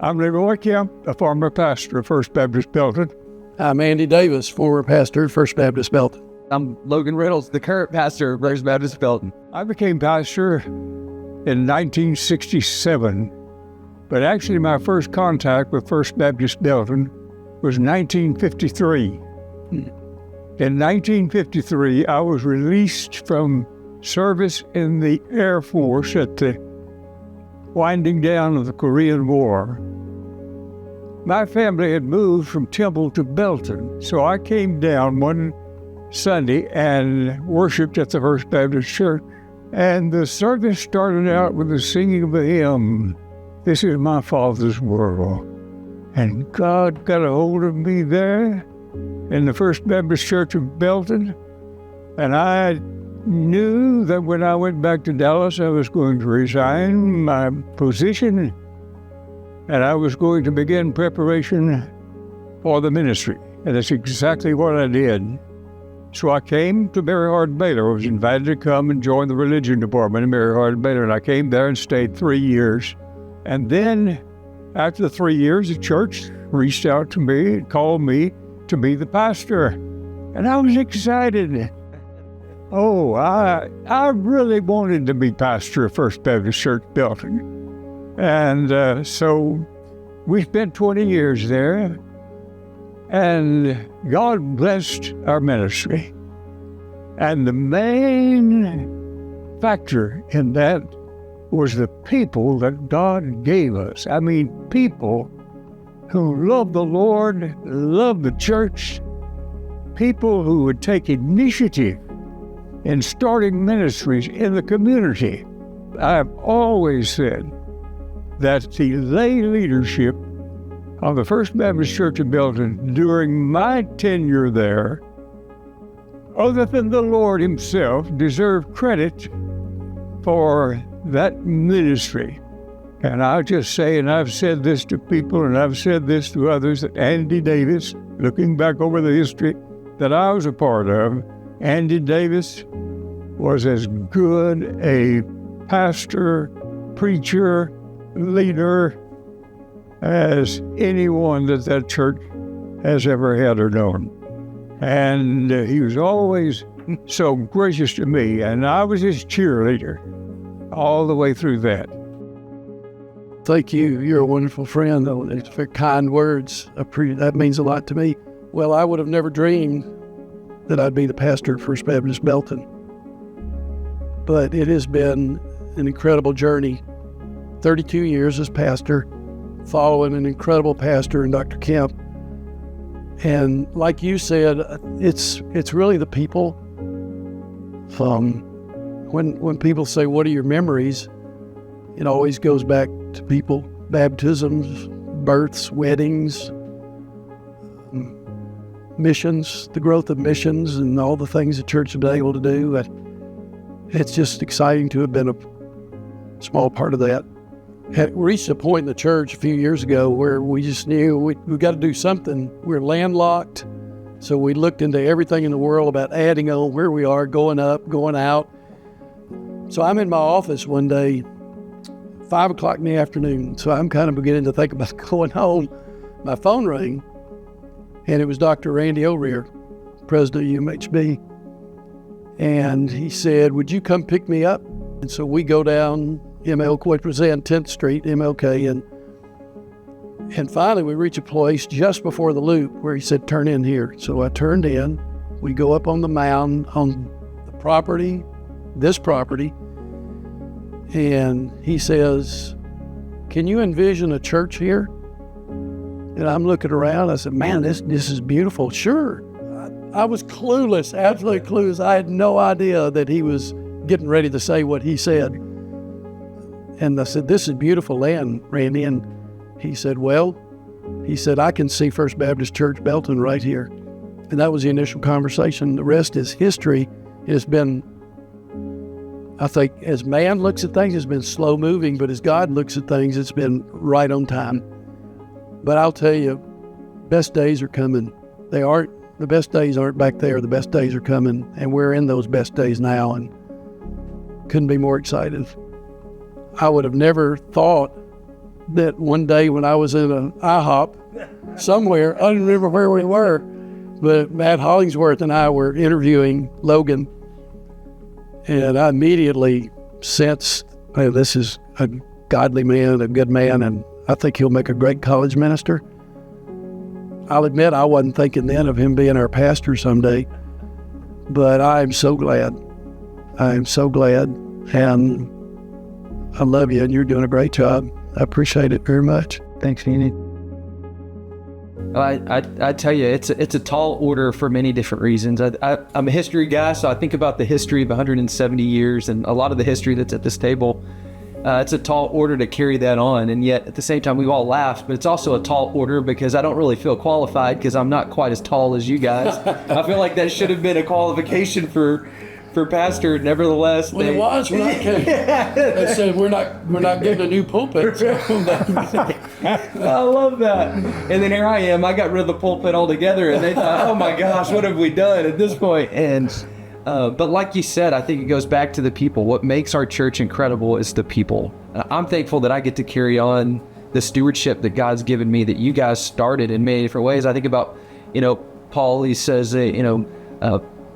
I'm Leroy Kemp, a former pastor of First Baptist Belton. I'm Andy Davis, former pastor of First Baptist Belton. I'm Logan Reynolds, the current pastor of First Baptist Belton. I became pastor in 1967, but actually my first contact with First Baptist Belton was 1953. In 1953, I was released from service in the Air Force at the winding down of the Korean War. My family had moved from Temple to Belton, so I came down one Sunday and worshiped at the First Baptist Church. And the service started out with the singing of a hymn, "This is my Father's world." And God got a hold of me there in the First Baptist Church of Belton. And I knew that when I went back to Dallas, I was going to resign my position and I was going to begin preparation for the ministry. And that's exactly what I did. So I came to Mary Hardin Baylor. I was invited to come and join the religion department in Mary Hardin Baylor, and I came there and stayed 3 years. And then after the 3 years, the church reached out to me and called me to be the pastor. And I was excited. Oh, I really wanted to be pastor of First Baptist Church Belton. And so we spent 20 years there, and God blessed our ministry. And the main factor in that was the people that God gave us. I mean, people who loved the Lord, loved the church, people who would take initiative in starting ministries in the community. I've always said that the lay leadership of the First Baptist Church of Belton during my tenure there, other than the Lord himself, deserved credit for that ministry. And I'll just say, and I've said this to people and I've said this to others, that Andy Davis, looking back over the history that I was a part of, Andy Davis was as good a pastor, preacher, leader as anyone that church has ever had or known. And he was always so gracious to me, and I was his cheerleader all the way through that. Thank you. You're a wonderful friend. It's for kind words. That means a lot to me. Well, I would have never dreamed that I'd be the pastor of First Baptist Belton. But it has been an incredible journey. 32 years as pastor, following an incredible pastor in Dr. Kemp. And like you said, it's really the people. When people say, what are your memories? It always goes back to people, baptisms, births, weddings, missions, the growth of missions and all the things the church has been able to do. It's just exciting to have been a small part of that. Had reached a point in the church a few years ago where we just knew we got to do something. We're landlocked, so we looked into everything in the world about adding on where we are, going up, going out. So I'm in my office one day, 5 o'clock in the afternoon, so I'm kind of beginning to think about going home. My phone rang, and it was Dr. Randy O'Rear, president of UMHB. And he said, would you come pick me up? And so we go down MLK, present 10th Street, MLK, and finally we reach a place just before the loop where he said, turn in here. So I turned in. We go up on the mound on the property, this property, and he says, can you envision a church here? And I'm looking around. I said, man, this is beautiful. Sure. I was clueless, absolutely clueless. I had no idea that he was getting ready to say what he said. And I said, this is beautiful land, Randy. And he said, I can see First Baptist Church Belton right here. And that was the initial conversation. The rest is history. It has been, I think, as man looks at things, it's been slow moving, but as God looks at things, it's been right on time. But I'll tell you, best days are coming. The best days aren't back there. The best days are coming, and we're in those best days now, and couldn't be more excited. I would have never thought that one day when I was in an IHOP somewhere, I don't remember where we were, but Matt Hollingsworth and I were interviewing Logan, and I immediately sensed, hey, this is a godly man, a good man, and I think he'll make a great college minister. I'll admit I wasn't thinking then of him being our pastor someday, but I'm so glad. I'm so glad, and I love you, and you're doing a great job. I appreciate it very much. Thanks, Andy. I tell you, it's a tall order for many different reasons. I'm a history guy, so I think about the history of 170 years and a lot of the history that's at this table. It's a tall order to carry that on, and yet at the same time we all laugh, but it's also a tall order because I don't really feel qualified because I'm not quite as tall as you guys. I feel like that should have been a qualification for pastor. Nevertheless, Well, it was when I came. They said we're not getting a new pulpit. I love that. And then here I am. I got rid of the pulpit altogether, and they thought, "Oh my gosh, what have we done at this point?" And but like you said, I think it goes back to the people. What makes our church incredible is the people. I'm thankful that I get to carry on the stewardship that God's given me, that you guys started in many different ways. I think about, Paul. He says,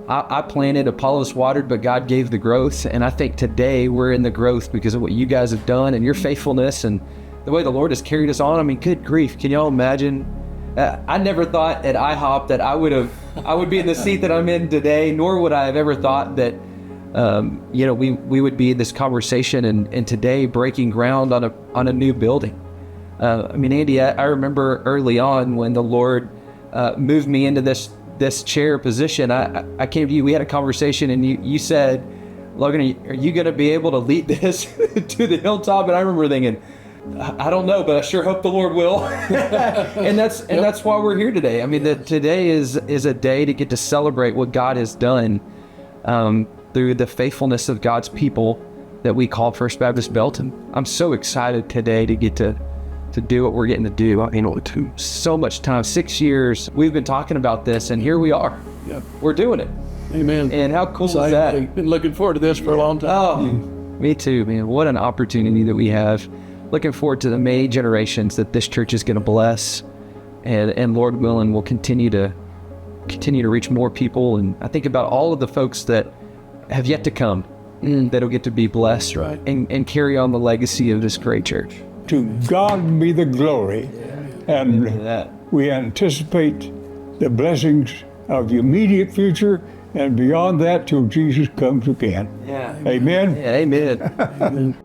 I planted, Apollos watered, but God gave the growth. And I think today we're in the growth because of what you guys have done and your faithfulness and the way the Lord has carried us on. I mean, good grief. Can y'all imagine? I never thought at IHOP that I would be in the seat that I'm in today, nor would I have ever thought that, we would be in this conversation and today breaking ground on a new building. Andy, I remember early on when the Lord moved me into this chair position. I came to you, we had a conversation, and you said, "Logan, are you going to be able to lead this to the hilltop?" And I remember thinking, I don't know, but I sure hope the Lord will. and that's why we're here today. I mean, that today is a day to get to celebrate what God has done through the faithfulness of God's people that we call First Baptist Belton. I'm so excited today to get to do what we're getting to do. I mean, so much time, 6 years, we've been talking about this, and here we are. Yep. We're doing it. Amen. And how cool is that? I've been looking forward to this for a long time. Oh, me too, man. What an opportunity that we have. Looking forward to the many generations that this church is going to bless, and Lord willing, we'll continue to reach more people. And I think about all of the folks that have yet to come that'll get to be blessed, right, and carry on the legacy of this great church. To God be the glory. And we anticipate the blessings of the immediate future and beyond that till Jesus comes again. Yeah. Amen. Yeah, amen. Amen.